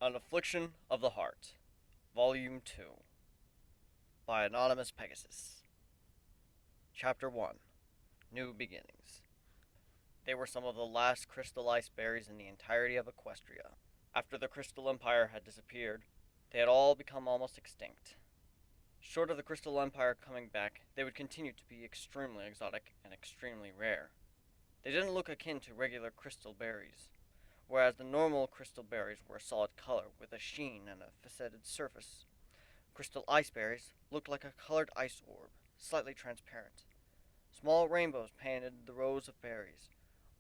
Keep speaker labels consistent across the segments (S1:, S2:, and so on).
S1: An Affliction of the Heart, Volume 2, by Anonymous Pegasus. Chapter 1, New Beginnings. They were some of the last crystal ice berries in the entirety of Equestria. After the Crystal Empire had disappeared, they had all become almost extinct. Short of the Crystal Empire coming back, they would continue to be extremely exotic and extremely rare. They didn't look akin to regular crystal berries, whereas the normal crystal berries were a solid color with a sheen and a faceted surface. Crystal ice berries looked like a colored ice orb, slightly transparent. Small rainbows painted the rows of berries,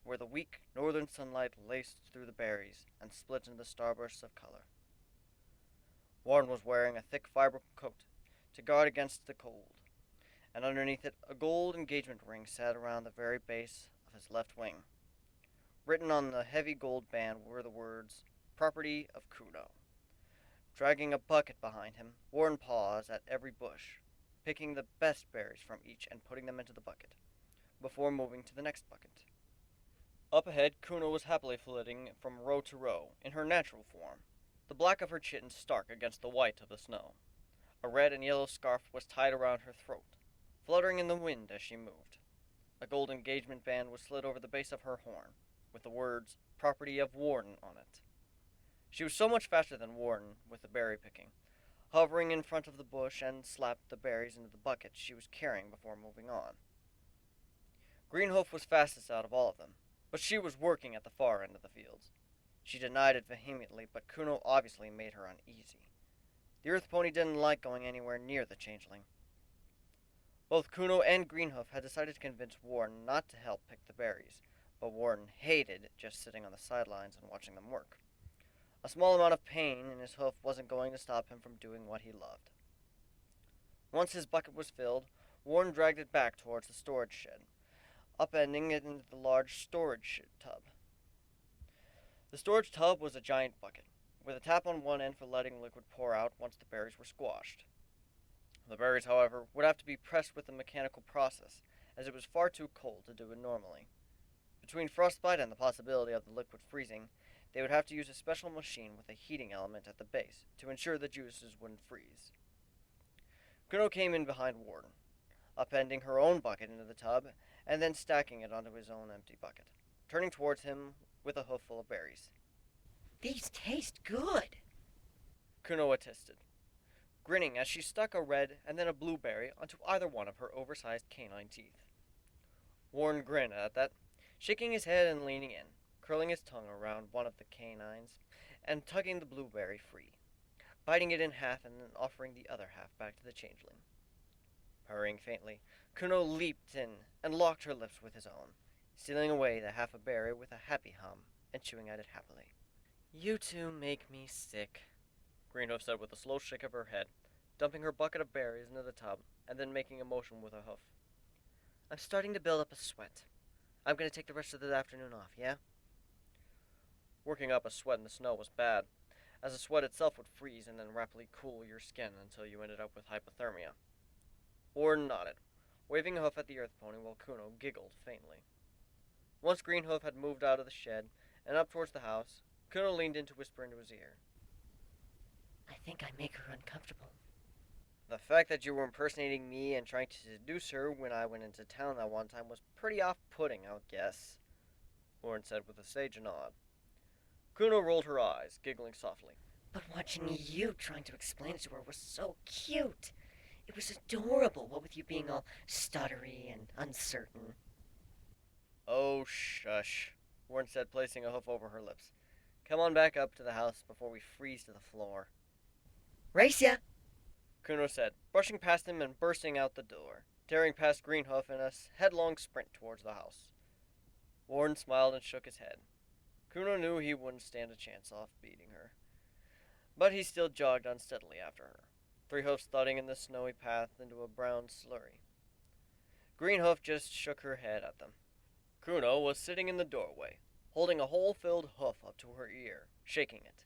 S1: where the weak northern sunlight laced through the berries and split into starbursts of color. Warren was wearing a thick fiber coat to guard against the cold, and underneath it a gold engagement ring sat around the very base of his left wing. Written on the heavy gold band were the words, "Property of Kuno." Dragging a bucket behind him, Warren paused at every bush, picking the best berries from each and putting them into the bucket, before moving to the next bucket. Up ahead, Kuno was happily flitting from row to row, in her natural form, the black of her chin stark against the white of the snow. A red and yellow scarf was tied around her throat, fluttering in the wind as she moved. A gold engagement band was slid over the base of her horn, with the words, "Property of Warden" on it. She was so much faster than Warden with the berry picking, hovering in front of the bush and slapped the berries into the bucket she was carrying before moving on. Greenhoof was fastest out of all of them, but she was working at the far end of the fields. She denied it vehemently, but Kuno obviously made her uneasy. The earth pony didn't like going anywhere near the changeling. Both Kuno and Greenhoof had decided to convince Warden not to help pick the berries, but Warden hated just sitting on the sidelines and watching them work. A small amount of pain in his hoof wasn't going to stop him from doing what he loved. Once his bucket was filled, Warren dragged it back towards the storage shed, upending it into the large storage tub. The storage tub was a giant bucket, with a tap on one end for letting liquid pour out once the berries were squashed. The berries, however, would have to be pressed with a mechanical process, as it was far too cold to do it normally. Between frostbite and the possibility of the liquid freezing, they would have to use a special machine with a heating element at the base to ensure the juices wouldn't freeze. Kuno came in behind Warden, upending her own bucket into the tub and then stacking it onto his own empty bucket, turning towards him with a hoof full of berries.
S2: "These taste good,"
S1: Kuno attested, grinning as she stuck a red and then a blue berry onto either one of her oversized canine teeth. Warren grinned at that, shaking his head and leaning in, curling his tongue around one of the canines and tugging the blueberry free, biting it in half and then offering the other half back to the changeling. Purring faintly, Kuno leaped in and locked her lips with his own, stealing away the half a berry with a happy hum and chewing at it happily. "You two make me sick," Greenhoof said with a slow shake of her head, dumping her bucket of berries into the tub and then making a motion with her hoof. "I'm starting to build up a sweat. I'm going to take the rest of the afternoon off, yeah?" Working up a sweat in the snow was bad, as the sweat itself would freeze and then rapidly cool your skin until you ended up with hypothermia. Warren nodded, waving a hoof at the earth pony while Kuno giggled faintly. Once Greenhoof had moved out of the shed and up towards the house, Kuno leaned in to whisper into his ear.
S2: "I think I make her uncomfortable."
S1: "The fact that you were impersonating me and trying to seduce her when I went into town that one time was pretty off-putting, I guess," Warren said with a sage nod. Kuno rolled her eyes, giggling softly.
S2: "But watching you trying to explain it to her was so cute. It was adorable, what with you being all stuttery and uncertain."
S1: "Oh, shush," Warren said, placing a hoof over her lips. "Come on back up to the house before we freeze to the floor."
S2: "Race ya!"
S1: Kuno said, brushing past him and bursting out the door, tearing past Greenhoof in a headlong sprint towards the house. Warren smiled and shook his head. Kuno knew he wouldn't stand a chance off beating her, but he still jogged unsteadily after her, three hoofs thudding in the snowy path into a brown slurry. Greenhoof just shook her head at them. Kuno was sitting in the doorway, holding a hole-filled hoof up to her ear, shaking it.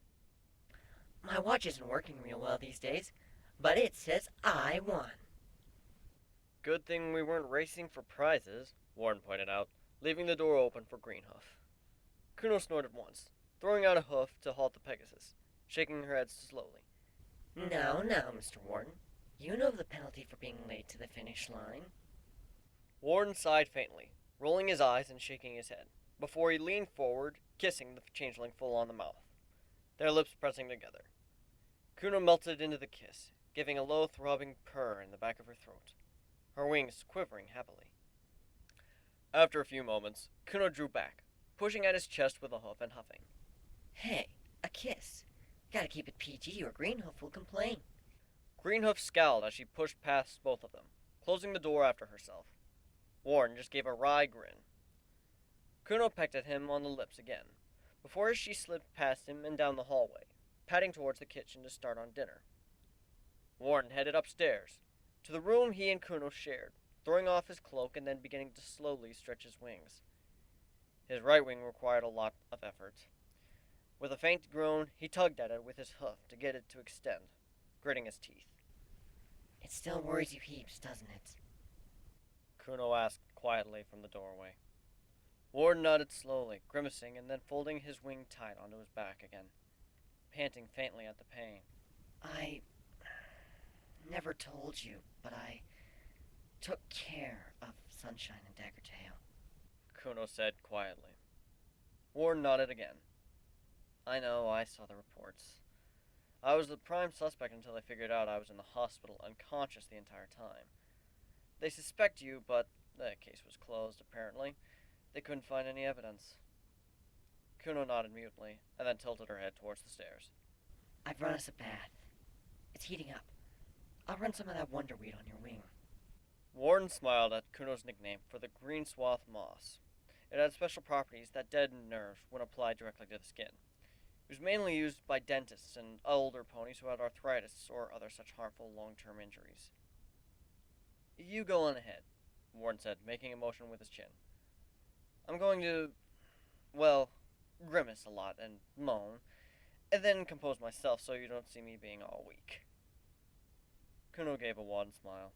S2: "My watch isn't working real well these days, but it says I won."
S1: "Good thing we weren't racing for prizes," Warren pointed out, leaving the door open for Greenhoof. Kuno snorted once, throwing out a hoof to halt the Pegasus, shaking her head slowly.
S2: Now, Mr. Warden. You know the penalty for being late to the finish line.
S1: Warden sighed faintly, rolling his eyes and shaking his head, before he leaned forward, kissing the changeling full on the mouth, their lips pressing together. Kuno melted into the kiss, giving a low throbbing purr in the back of her throat, her wings quivering happily. After a few moments, Kuno drew back, pushing at his chest with a hoof and huffing.
S2: Hey, a kiss. Gotta keep it PG or Greenhoof will complain.
S1: Greenhoof scowled as she pushed past both of them, closing the door after herself. Warren just gave a wry grin. Kuno pecked at him on the lips again, before she slipped past him and down the hallway, padding towards the kitchen to start on dinner. Warren headed upstairs, to the room he and Kuno shared, throwing off his cloak and then beginning to slowly stretch his wings. His right wing required a lot of effort. With a faint groan, he tugged at it with his hoof to get it to extend, gritting his teeth.
S2: It still worries you heaps, doesn't it?
S1: Kuno asked quietly from the doorway. Ward nodded slowly, grimacing and then folding his wing tight onto his back again, panting faintly at the pain.
S2: I never told you, but I took care of Sunshine and Daggertail.
S1: Kuno said quietly. Ward nodded again. I know, I saw the reports. I was the prime suspect until they figured out I was in the hospital unconscious the entire time. They suspect you, but the case was closed, apparently. They couldn't find any evidence. Kuno nodded mutely, and then tilted her head towards the stairs.
S2: I've run us a bath. It's heating up. I'll run some of that wonderweed on your wing.
S1: Warren smiled at Kuno's nickname for the green swath moss. It had special properties that deadened nerves when applied directly to the skin. It was mainly used by dentists and older ponies who had arthritis or other such harmful long-term injuries. You go on ahead, Warren said, making a motion with his chin. I'm going to, grimace a lot and moan, and then compose myself so you don't see me being all weak. Kuno gave a wan smile,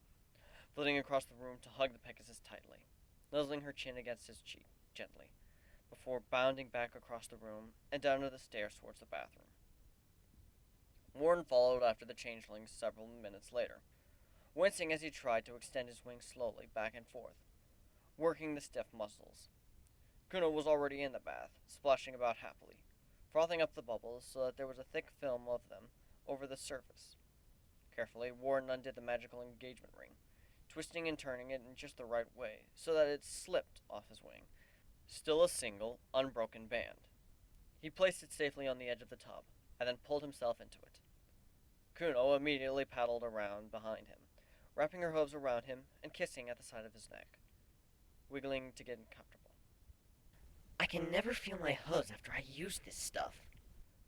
S1: flitting across the room to hug the Pegasus tightly, nuzzling her chin against his cheek gently, before bounding back across the room and down to the stairs towards the bathroom. Warren followed after the changeling several minutes later, wincing as he tried to extend his wings slowly back and forth, working the stiff muscles. Kuno was already in the bath, splashing about happily, frothing up the bubbles so that there was a thick film of them over the surface. Carefully, Warren undid the magical engagement ring, twisting and turning it in just the right way so that it slipped off his wing, still a single, unbroken band. He placed it safely on the edge of the tub, and then pulled himself into it. Kuno immediately paddled around behind him, wrapping her hooves around him and kissing at the side of his neck, wiggling to get comfortable.
S2: I can never feel my hooves after I use this stuff.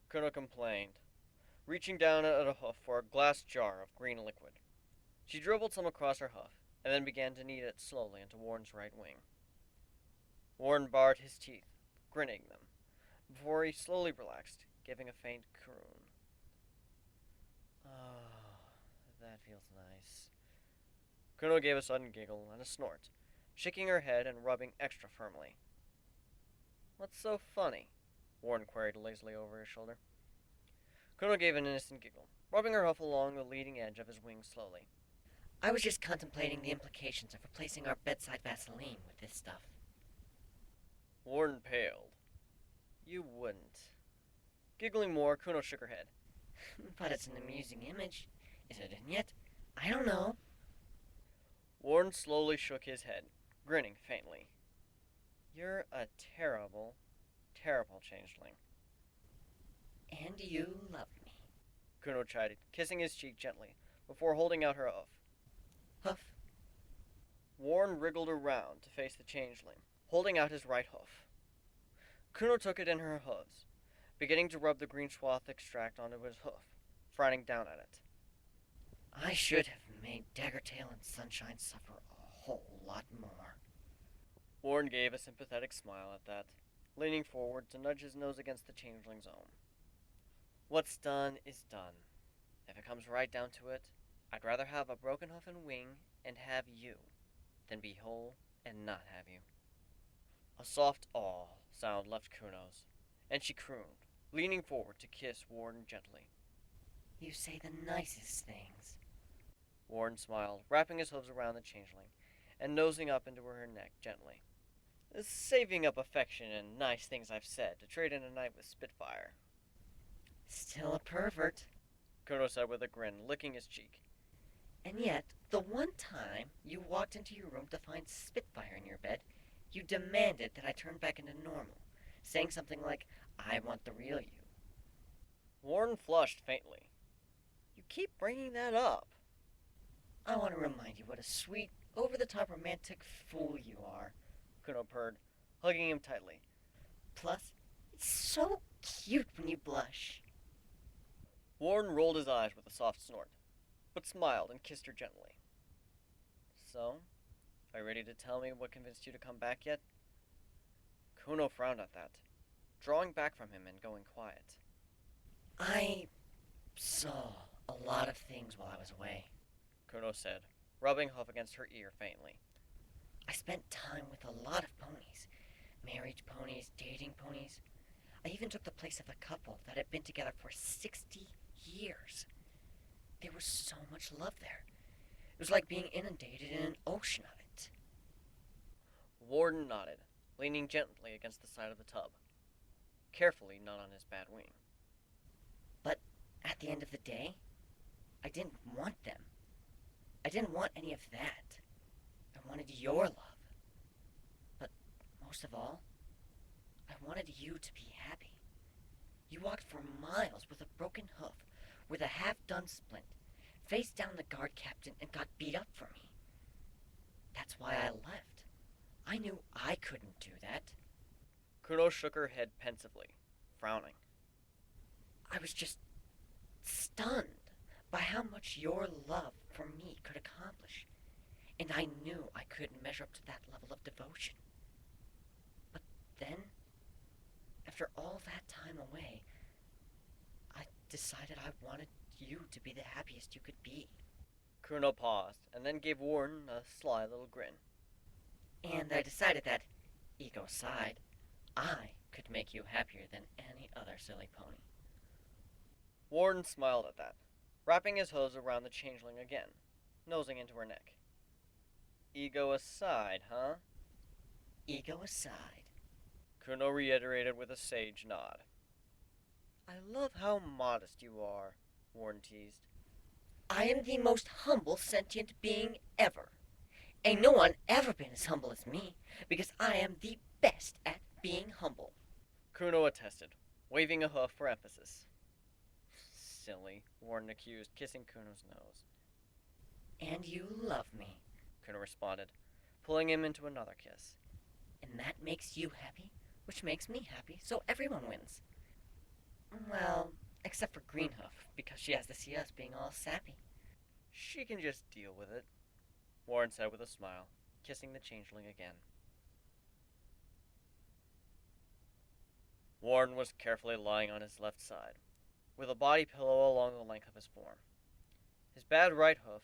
S1: Kuno complained, reaching down at a hoof for a glass jar of green liquid. She dribbled some across her hoof, and then began to knead it slowly into Warren's right wing. Warren bared his teeth, grinning them, before he slowly relaxed, giving a faint croon. Oh, that feels nice. Kuno gave a sudden giggle and a snort, shaking her head and rubbing extra firmly. What's so funny? Warren queried lazily over his shoulder. Kuno gave an innocent giggle, rubbing her hoof along the leading edge of his wing slowly.
S2: I was just contemplating the implications of replacing our bedside Vaseline with this stuff.
S1: Warren paled. You wouldn't. Giggling more, Kuno shook her head.
S2: But it's an amusing image. Is it in yet? I don't know.
S1: Warren slowly shook his head, grinning faintly. You're a terrible, terrible changeling.
S2: And you love me.
S1: Kuno chided, kissing his cheek gently, before holding out her hoof.
S2: Hoof.
S1: Warren wriggled around to face the changeling, holding out his right hoof. Kuno took it in her hooves, beginning to rub the green swath extract onto his hoof, frowning down at it.
S2: I should have made Daggertail and Sunshine suffer a whole lot more.
S1: Warren gave a sympathetic smile at that, leaning forward to nudge his nose against the changeling's own. What's done is done. If it comes right down to it, I'd rather have a broken hoof and wing and have you than be whole and not have you. A soft awe sound left Kuno's, and she crooned, leaning forward to kiss Warren gently.
S2: You say the nicest things.
S1: Warren smiled, wrapping his hooves around the changeling, and nosing up into her neck gently. Saving up affection and nice things I've said to trade in a night with Spitfire.
S2: Still a pervert.
S1: Kuno said with a grin, licking his cheek.
S2: And yet, the one time you walked into your room to find Spitfire in your bed, you demanded that I turn back into normal, saying something like, I want the real you.
S1: Warren flushed faintly. You keep bringing that up.
S2: I want to remind you what a sweet, over-the-top romantic fool you are.
S1: Kuno purred, hugging him tightly.
S2: Plus, it's so cute when you blush.
S1: Warren rolled his eyes with a soft snort, but smiled and kissed her gently. So, are you ready to tell me what convinced you to come back yet? Kuno frowned at that, drawing back from him and going quiet.
S2: I saw a lot of things while I was away.
S1: Kuno said, rubbing Huff against her ear faintly.
S2: I spent time with a lot of ponies. Married ponies, dating ponies. I even took the place of a couple that had been together for 60 years. There was so much love there. It was like being inundated in an ocean of it.
S1: Warden nodded, leaning gently against the side of the tub, carefully not on his bad wing.
S2: But at the end of the day, I didn't want them. I didn't want any of that. I wanted your love. But most of all, I wanted you to be happy. You walked for miles with a broken hoof, with a half-done splint, faced down the guard captain and got beat up for me. That's why I left. I knew I couldn't do that.
S1: Kuno shook her head pensively, frowning.
S2: I was just stunned by how much your love for me could accomplish. And I knew I couldn't measure up to that level of devotion. But then, after all that time away, I decided I wanted you to be the happiest you could be.
S1: Kuno paused, and then gave Warren a sly little grin.
S2: And I decided that, ego aside, I could make you happier than any other silly pony.
S1: Warren smiled at that, wrapping his hose around the changeling again, nosing into her neck. Ego aside, huh?
S2: Ego aside.
S1: Kuno reiterated with a sage nod. I love how modest you are, Warren teased.
S2: I am the most humble sentient being ever. Ain't no one ever been as humble as me, because I am the best at being humble.
S1: Kuno attested, waving a hoof for emphasis. Silly, Warren accused, kissing Kuno's nose.
S2: And you love me.
S1: Kuno responded, pulling him into another kiss.
S2: And that makes you happy, which makes me happy, so everyone wins. Well, except for Greenhoof, because she has to see us being all sappy.
S1: She can just deal with it, Warren said with a smile, kissing the changeling again. Warren was carefully lying on his left side, with a body pillow along the length of his form. His bad right hoof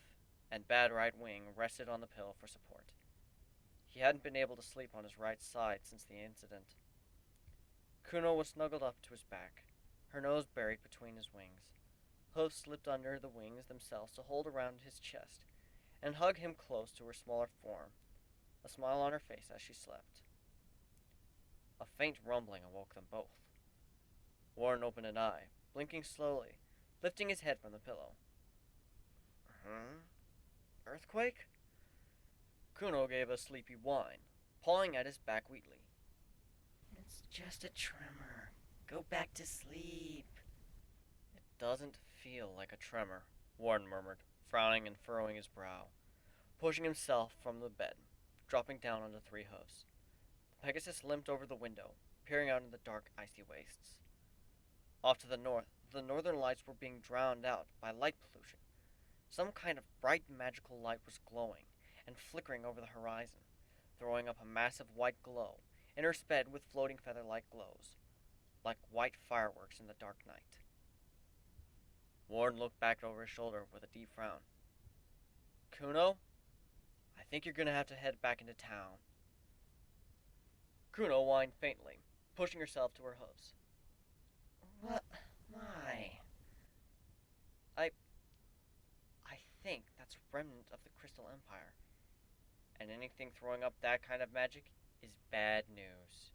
S1: and bad right wing rested on the pillow for support. He hadn't been able to sleep on his right side since the incident. Kuno was snuggled up to his back, her nose buried between his wings. Hoofs slipped under the wings themselves to hold around his chest and hug him close to her smaller form, a smile on her face as she slept. A faint rumbling awoke them both. Warren opened an eye, blinking slowly, lifting his head from the pillow. Earthquake? Kuno gave a sleepy whine, pawing at his back weakly.
S2: It's just a tremor. Go back to sleep.
S1: It doesn't feel like a tremor, Warren murmured, frowning and furrowing his brow, pushing himself from the bed, dropping down onto three hoofs. The Pegasus limped over the window, peering out into the dark, icy wastes. Off to the north, the northern lights were being drowned out by light pollution. Some kind of bright, magical light was glowing and flickering over the horizon, throwing up a massive white glow, intersped with floating feather-like glows, like white fireworks in the dark night. Warren looked back over his shoulder with a deep frown. Kuno, I think you're gonna have to head back into town. Kuno whined faintly, pushing herself to her hoofs.
S2: Why?
S1: I think that's remnant of the Crystal Empire. And anything throwing up that kind of magic is bad news.